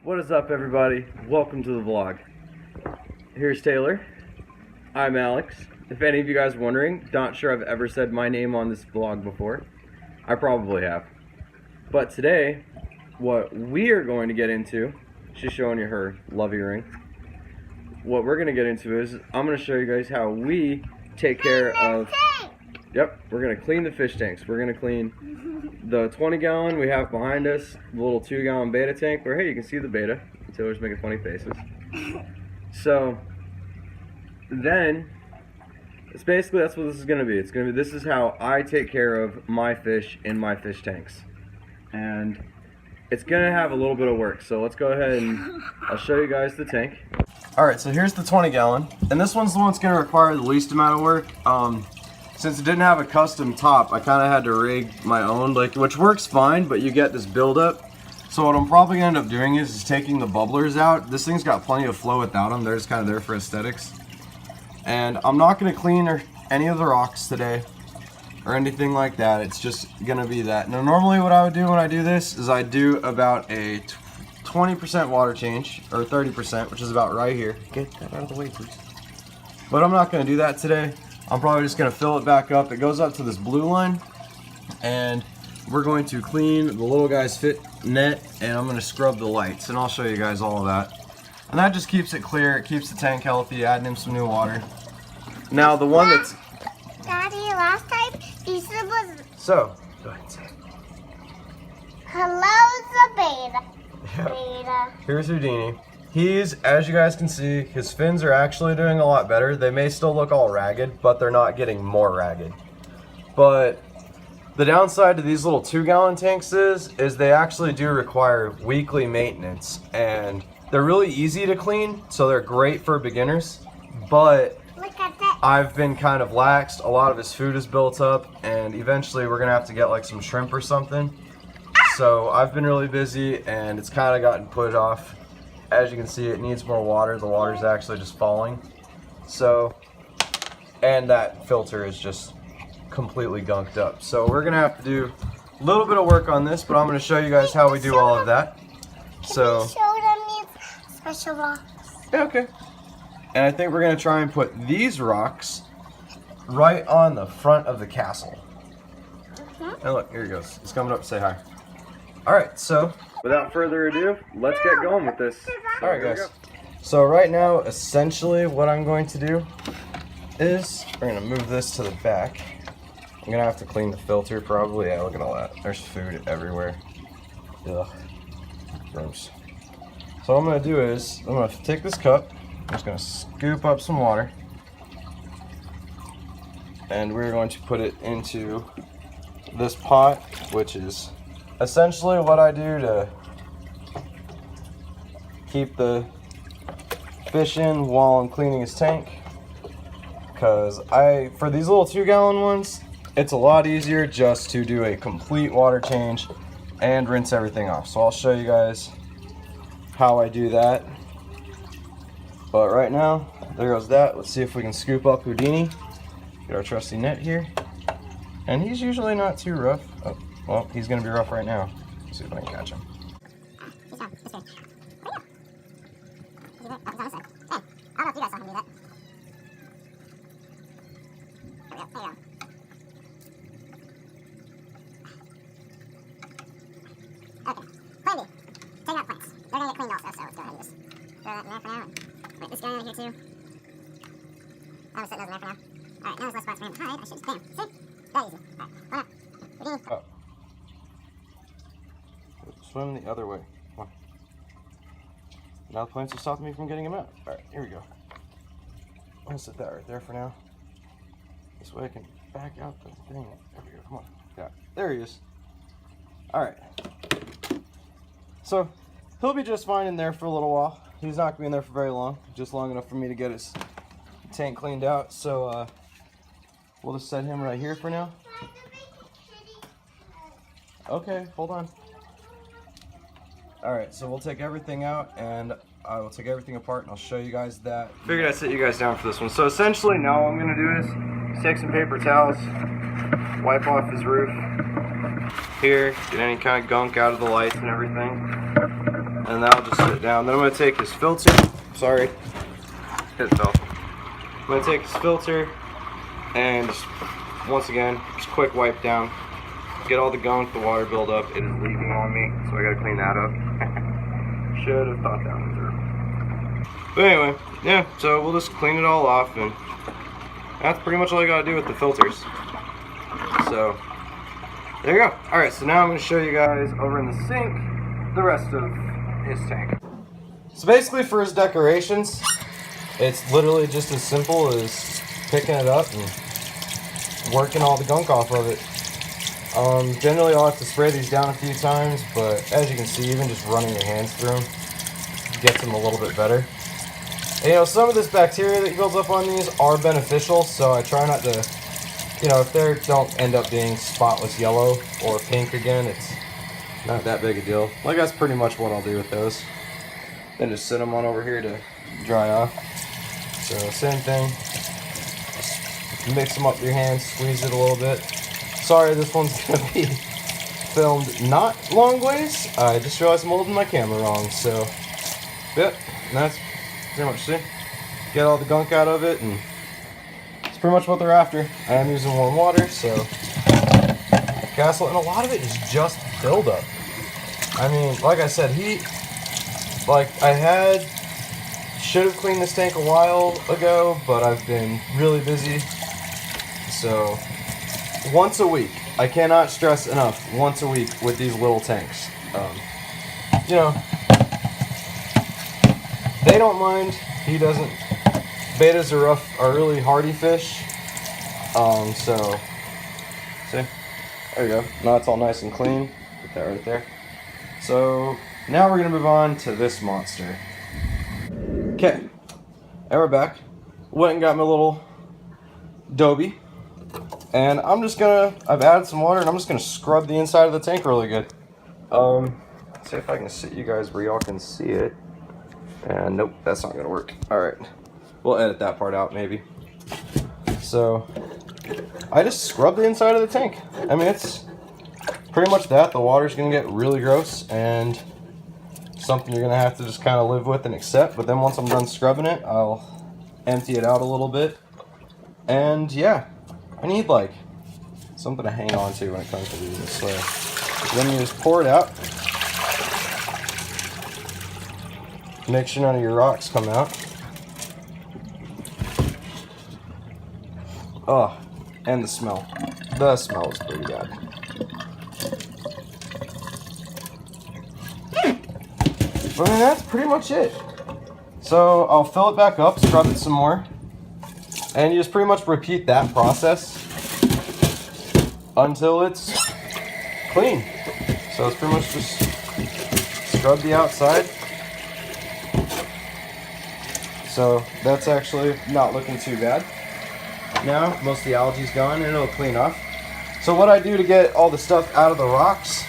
What is up, everybody? Welcome to the vlog. Here's Taylor. I'm Alex. If any of you guys are wondering, not sure I've ever said my name on this vlog before. I probably have. But today, what we are going to get into, she's showing you her love earring. What we're going to get into is, I'm going to show you guys how we take care of... Yep, we're going to clean the fish tanks. We're going to clean the 20-gallon we have behind us, the little 2-gallon beta tank, where, hey, you can see the beta. Taylor's making funny faces. So, then, it's basically, that's what this is going to be. It's going to be, this is how I take care of my fish in my fish tanks. And it's going to have a little bit of work. So let's go ahead and I'll show you guys the tank. Alright, so here's the 20-gallon. And this one's the one that's going to require the least amount of work. Since it didn't have a custom top, I kind of had to rig my own, which works fine, but you get this buildup. So what I'm probably going to end up doing is taking the bubblers out. This thing's got plenty of flow without them. They're just kind of there for aesthetics. And I'm not going to clean any of the rocks today or anything like that. It's just going to be that. Now, normally what I would do when I do this is I do about a 20% water change, or 30%, which is about right here. Get that out of the way, please. But I'm not going to do that today. I'm probably just going to fill it back up. It goes up to this blue line, and we're going to clean the little guy's fit net, and I'm going to scrub the lights, and I'll show you guys all of that. And that just keeps it clear. It keeps the tank healthy, adding in some new water. Now the one that's... Daddy, last time you said was... So, go ahead and say it. Hello, the beta. Yeah. Beta. Here's Houdini. He's, as you guys can see, his fins are actually doing a lot better. They may still look all ragged, but they're not getting more ragged. But the downside to these little 2-gallon tanks is they actually do require weekly maintenance, and they're really easy to clean, so they're great for beginners. But Look at that. I've been kind of laxed. A lot of his food is built up, and eventually we're gonna have to get like some shrimp or something. So I've been really busy, and it's kind of gotten put off. As you can see, it needs more water. The water's actually just falling. So, and that filter is just completely gunked up. So we're gonna have to do a little bit of work on this, but I'm gonna show you guys how we do all of that. So, Show them these special rocks. yeah, okay. And I think we're gonna try and put these rocks right on the front of the castle. And look, here he goes. He's coming up to say hi. All right, so without further ado, let's get going with this. All right, guys. So right now, essentially what I'm going to do is we're going to move this to the back. I'm going to have to clean the filter probably. Yeah, look at all that. There's food everywhere. Ugh. Gross. So what I'm going to do is I'm going to take this cup. I'm just going to scoop up some water. And we're going to put it into this pot, which is essentially what I do to keep the fish in while I'm cleaning his tank. Because for these little 2-gallon ones, it's a lot easier just to do a complete water change and rinse everything off. So I'll show you guys how I do that. But right now, there goes that. Let's see if we can scoop up Houdini. Get our trusty net here. And he's usually not too rough. Oh, well, he's gonna be rough right now. Let's see if I can catch him. Okay, plan B. Take out plants. They're gonna get cleaned also, so let's go ahead and just throw that in there for now. Wait, this going in here too. I'm just setting those in there for now. Alright, now there's less spots for him to hide. I should just, bam, see? That easy. Alright, run up. Houdini. Oh. Swim the other way. Come on. Now the plants are stopping me from getting him out. Alright, here we go. I'm gonna set that right there for now. This way I can back out the thing. There we go, come on. Yeah, there he is. Alright. So, he'll be just fine in there for a little while. He's not gonna be in there for very long. Just long enough for me to get his tank cleaned out. So, we'll just set him right here for now. Okay, hold on. Alright, so we'll take everything out and I will take everything apart and I'll show you guys that. Figured I'd sit you guys down for this one. So essentially now what I'm going to do is take some paper towels, wipe off his roof here, get any kind of gunk out of the lights and everything. and that'll just sit down. Then I'm gonna take this filter. Sorry, it fell. I'm gonna take this filter and just, once again, just quick wipe down. Get all the gunk, the water buildup. It is leaking on me, so I gotta clean that up. Should have thought that one through. But anyway, yeah, so we'll just clean it all off, and that's pretty much all I gotta do with the filters. So, there you go. Alright, so now I'm gonna show you guys over in the sink the rest of his tank. So basically for his decorations, it's literally just as simple as picking it up and working all the gunk off of it. Generally I'll have to spray these down a few times, but as you can see, even just running your hands through them gets them a little bit better. And, you know, some of this bacteria that builds up on these are beneficial, so I try not to, you know, if they don't end up being spotless yellow or pink again, it's not that big a deal. Like, that's pretty much what I'll do with those. Then just sit them on over here to dry off. So same thing, just mix them up with your hands, squeeze it a little bit. Sorry, this one's gonna be filmed not long ways. I just realized I'm holding my camera wrong, so yep, and that's pretty much it. Get all the gunk out of it, and it's pretty much what they're after. I am using warm water, so castle, and a lot of it is just buildup. I mean, like I said, should have cleaned this tank a while ago, but I've been really busy. So once a week, I cannot stress enough, once a week with these little tanks. You know, they don't mind, he doesn't. Betas are really hardy fish. So, see, there you go. Now it's all nice and clean. Put that right there. So now we're gonna move on to this monster. Okay, and we're back. Went and got my little Dobie, and I've added some water, and I'm just gonna scrub the inside of the tank really good. See if I can sit you guys where y'all can see it. And nope, that's not gonna work. All right, we'll edit that part out maybe. So I just scrub the inside of the tank. I mean, it's pretty much that. The water's gonna get really gross and something you're gonna have to just kind of live with and accept. But then once I'm done scrubbing it, I'll empty it out a little bit. And yeah, I need like something to hang on to when it comes to these. So then you just pour it out. Make sure none of your rocks come out. Oh, and the smell. The smell is pretty bad. But I mean, that's pretty much it. So I'll fill it back up, scrub it some more, and you just pretty much repeat that process until it's clean. So it's pretty much just scrub the outside. So that's actually not looking too bad. Now most of the algae's gone and it'll clean off. So what I do to get all the stuff out of the rocks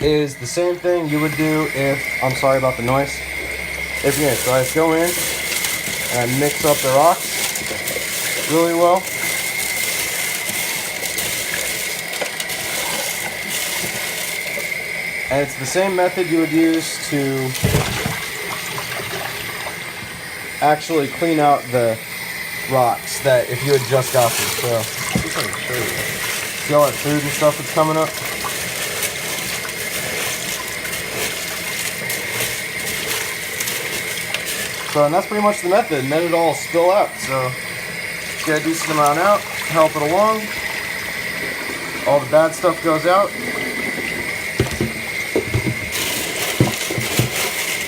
is the same thing you would do if, I'm sorry about the noise, so I just go in and mix up the rocks really well. And it's the same method you would use to actually clean out the rocks that if you had just got them. So, let's see if I can show you. See all that food and stuff that's coming up? So, and that's pretty much the method, and then it'll all spill out. So, get a decent amount out, help it along. All the bad stuff goes out.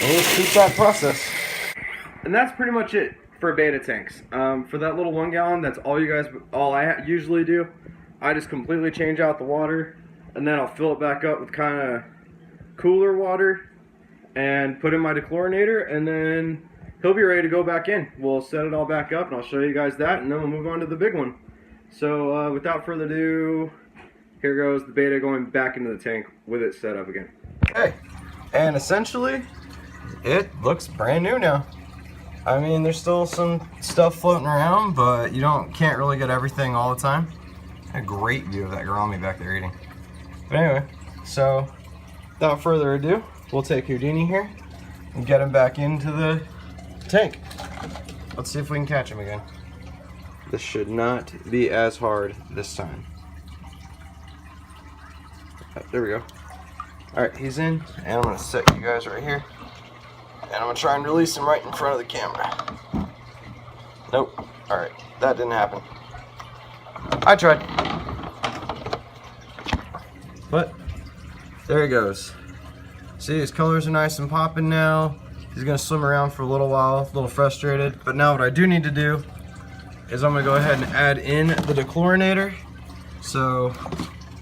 And just keep that process. And that's pretty much it for beta tanks. For that little 1 gallon, that's all I usually do. I just completely change out the water, and then I'll fill it back up with kind of cooler water and put in my dechlorinator, and then he'll be ready to go back in. We'll set it all back up, and I'll show you guys that, and then we'll move on to the big one. So without further ado, here goes the beta going back into the tank with it set up again. Okay, and essentially, it looks brand new now. I mean, there's still some stuff floating around, but you can't really get everything all the time. A great view of that gourami back there eating. But anyway, so without further ado, we'll take Houdini here and get him back into the tank. Let's see if we can catch him again. This should not be as hard this time. There we go. Alright, he's in, and I'm going to set you guys right here. And I'm going to try and release him right in front of the camera. Nope. Alright, that didn't happen. I tried. But, there he goes. See, his colors are nice and popping now. He's going to swim around for a little while, a little frustrated. But now what I do need to do is I'm going to go ahead and add in the dechlorinator. So,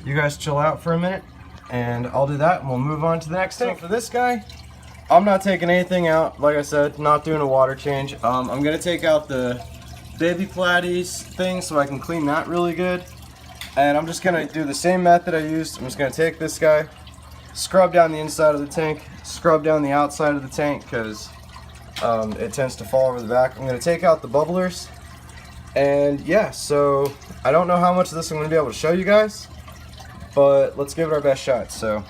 you guys chill out for a minute, and I'll do that, and we'll move on to the next tank. So for this guy, I'm not taking anything out. Like I said, not doing a water change. I'm going to take out the baby platies thing so I can clean that really good. And I'm just going to do the same method I used. I'm just going to take this guy, scrub down the inside of the tank, scrub down the outside of the tank because it tends to fall over the back. I'm going to take out the bubblers. And yeah, so I don't know how much of this I'm going to be able to show you guys, but let's give it our best shot. So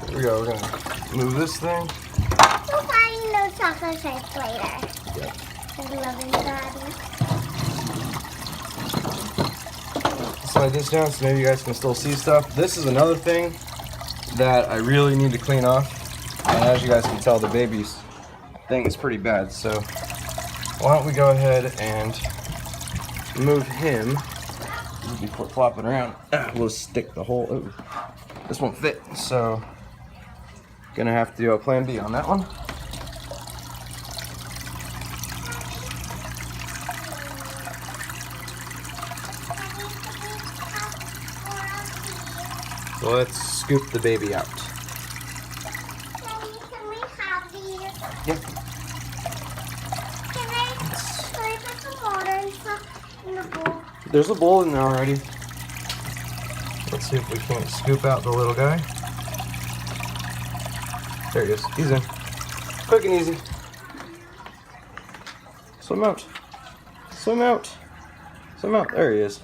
here we go. We're going to move this thing. We'll find those chocolate chips later. Yep. Slide this down so maybe you guys can still see stuff. This is another thing that I really need to clean off. And as you guys can tell, the baby's thing is pretty bad. So why don't we go ahead and move him. Be flopping around. We'll stick the whole. Ooh, this won't fit. So gonna have to do a plan B on that one. So let's scoop the baby out. Daddy, can we have these? Yep. Can I put some water and stuff in the bowl? There's a bowl in there already. Let's see if we can't scoop out the little guy. There he is. He's in. Quick and easy. Swim out. Swim out. Swim out. There he is.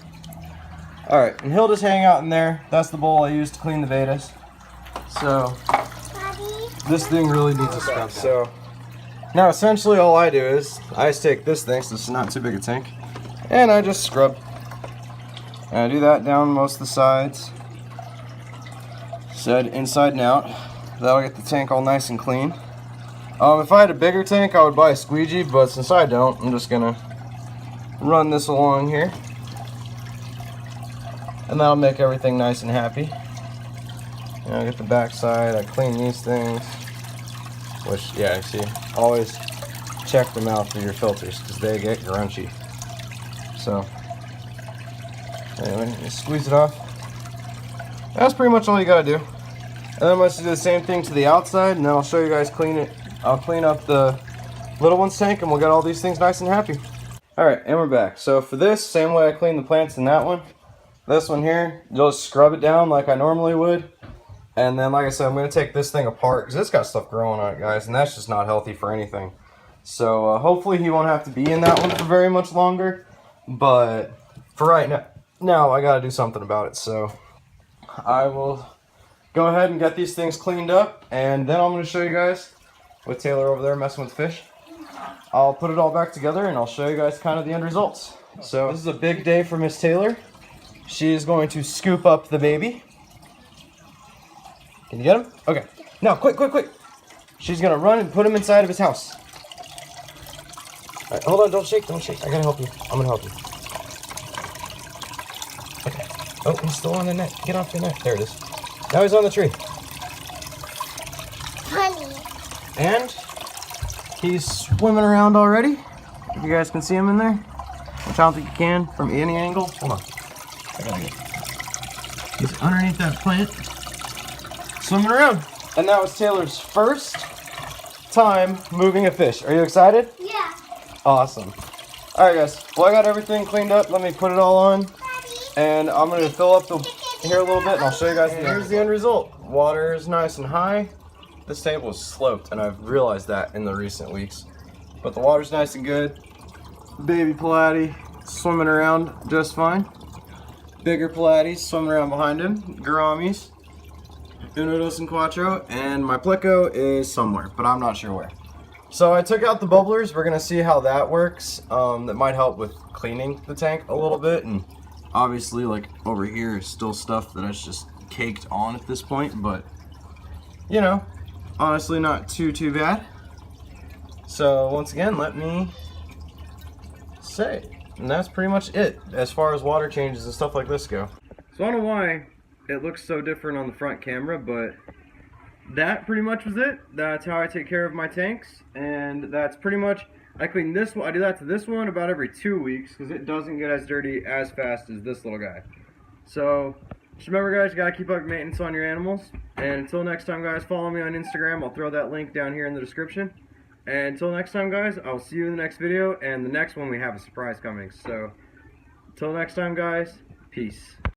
Alright, and he'll just hang out in there. That's the bowl I used to clean the Vedas. So, Daddy? this thing really needs a scrub. So, now essentially all I do is, I just take this thing, so this is not too big a tank, and I just scrub. And I do that down most of the sides. Said inside and out. That'll get the tank all nice and clean. If I had a bigger tank, I would buy a squeegee, but since I don't, I'm just gonna run this along here. And that'll make everything nice and happy. And I get the back side, I clean these things. Which, yeah, see, always check the mouth of your filters because they get grunchy. So, anyway, just squeeze it off. That's pretty much all you gotta do. And then I'm going to do the same thing to the outside, and then I'll show you guys clean it. I'll clean up the little one's tank, and we'll get all these things nice and happy. Alright, and we're back. So for this, same way I clean the plants in that one, this one here, you'll just scrub it down like I normally would. And then, like I said, I'm going to take this thing apart, because it's got stuff growing on it, guys, and that's just not healthy for anything. So hopefully he won't have to be in that one for very much longer. But for right now I got to do something about it. So I will go ahead and get these things cleaned up, and then I'm going to show you guys, with Taylor over there messing with fish, I'll put it all back together and I'll show you guys kind of the end results. So this is a big day for Miss Taylor. She is going to scoop up the baby. Can you get him? Okay. Now, quick. She's going to run and put him inside of his house. All right, hold on, don't shake. I gotta help you. I'm gonna help you. Okay. Oh, he's still on the net. Get off the net. There it is. Now he's on the tree. Honey. And he's swimming around already. If you guys can see him in there. Which I don't think you can from any angle. Hold on. I gotta get. He's underneath that plant. Swimming around. And that was Taylor's first time moving a fish. Are you excited? Yeah. Awesome. Alright guys, well I got everything cleaned up. Let me put it all on. Daddy. And I'm going to fill up the here a little bit and I'll show you guys. Here's the end result. Water is nice and high. This table is sloped and I've realized that in the recent weeks. But the water's nice and good. Baby platy swimming around just fine. Bigger platies swimming around behind him. Gouramis. Uno, dos, and cuatro, and my Plico is somewhere, but I'm not sure where. So I took out the bubblers. We're gonna see how that works. That might help with cleaning the tank a little bit, and obviously, like over here is still stuff that is just caked on at this point, but you know, honestly, not too bad. So once again, let me say, and that's pretty much it as far as water changes and stuff like this go. So I don't know why it looks so different on the front camera, but that pretty much was it. That's how I take care of my tanks, and that's pretty much, I clean this one, I do that to this one about every 2 weeks because it doesn't get as dirty as fast as this little guy. So just remember, guys, you gotta keep up maintenance on your animals, and until next time, guys, follow me on Instagram. I'll throw that link down here in the description. And until next time, guys, I'll see you in the next video, and the next one we have a surprise coming. So until next time, guys, peace.